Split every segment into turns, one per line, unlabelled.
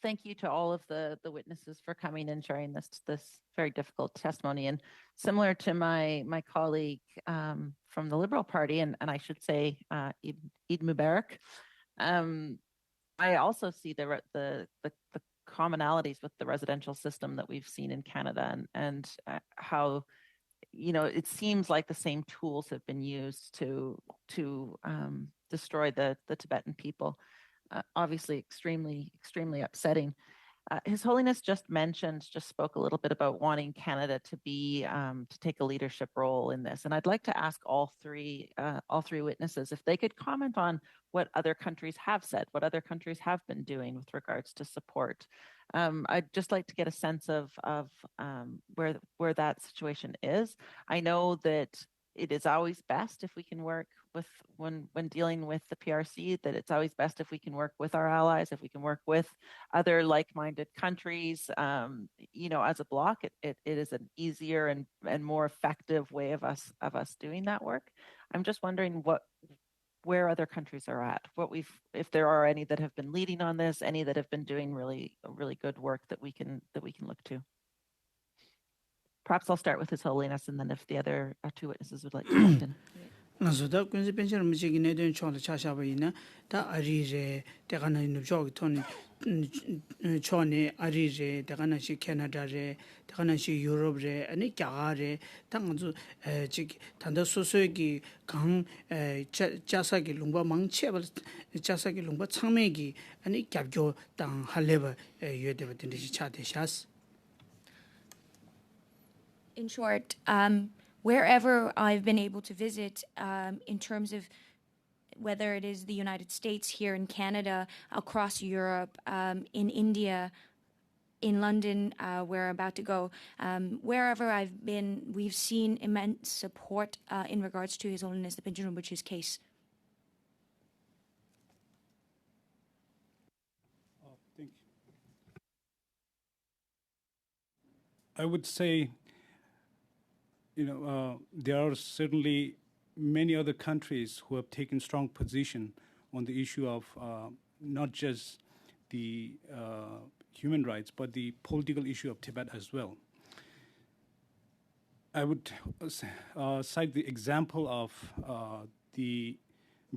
thank you to all of the witnesses for coming and sharing this very difficult testimony. And similar to my colleague from the Liberal Party, and I should say Eid Mubarak, I also see the commonalities with the residential system that we've seen in Canada, and how, you know, it seems like the same tools have been used to destroy the Tibetan people. Obviously, extremely upsetting. His Holiness just spoke a little bit about wanting Canada to be to take a leadership role in this, and I'd like to ask all three witnesses if they could comment on what other countries have said, what other countries have been doing with regards to support. I'd just like to get a sense of where that situation is. I know that it is always best if we can work with when dealing with the PRC, that it's always best if we can work with our allies, if we can work with other like-minded countries, you know, as a bloc. It is an easier and more effective way of us doing that work. I'm just wondering where other countries are at, if there are any that have been leading on this, any that have been doing really good work that we can look to. Perhaps I'll start with His Holiness, and then if the other two witnesses would like to jump in.
나서다 군지 벤처 무지기 내던 총을 차샤버이나 다 아리제 대가나 있는 저기 돈 총에 아리제 대가나시 캐나다제 대가나시 유럽제 아니 갸가제 당주 지 단다 소소기 강 자사기 롱바 망체버 자사기 롱바 창매기 아니 갸교 당 할레버 유에데버든지 차대샤스.
In short, wherever I've been able to visit, in terms of whether it is the United States, here in Canada, across Europe, in India, in London, where I'm about to go, wherever I've been, we've seen immense support in regards to His Holiness the Tenzin Rinpoche's case.
Thank you. I would say, you know, there are certainly many other countries who have taken strong position on the issue of not just the human rights, but the political issue of Tibet as well. I would cite the example of the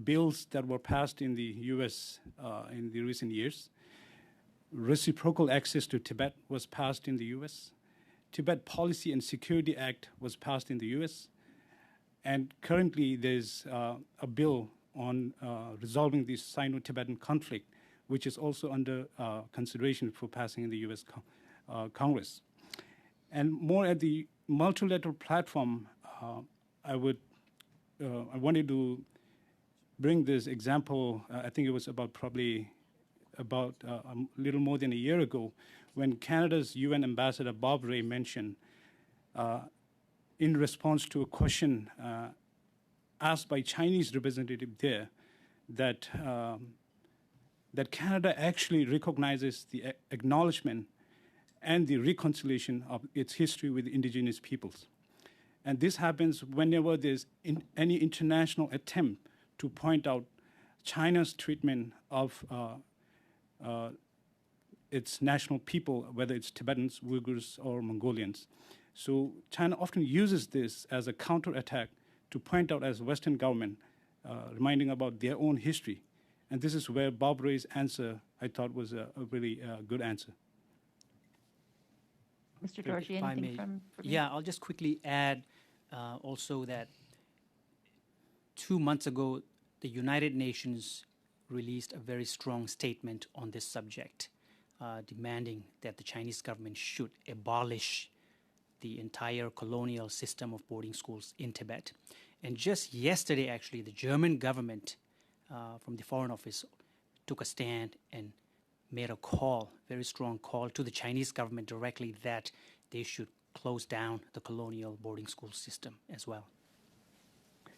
bills that were passed in the U.S. In the recent years. Reciprocal access to Tibet was passed in the U.S. Tibet Policy and Security Act was passed in the U.S. And currently there's a bill on resolving the Sino-Tibetan conflict, which is also under consideration for passing in the U.S. Congress. And more at the multilateral platform, I wanted to bring this example. I think it was about a little more than a year ago, when Canada's UN Ambassador Bob Rae mentioned, in response to a question asked by Chinese representative there, that Canada actually recognizes the acknowledgement and the reconciliation of its history with indigenous peoples. And this happens whenever there's any international attempt to point out China's treatment of its national people, whether it's Tibetans, Uyghurs, or Mongolians. So China often uses this as a counterattack to point out as Western government, reminding about their own history. And this is where Bob Rae's answer, I thought, was a really good answer.
Mr. Dorjee, anything from you?
Yeah, I'll just quickly add also that 2 months ago, the United Nations released a very strong statement on this subject, demanding that the Chinese government should abolish the entire colonial system of boarding schools in Tibet. And just yesterday, actually, the German government from the Foreign Office took a stand and made a call, very strong call to the Chinese government directly, that they should close down the colonial boarding school system as well.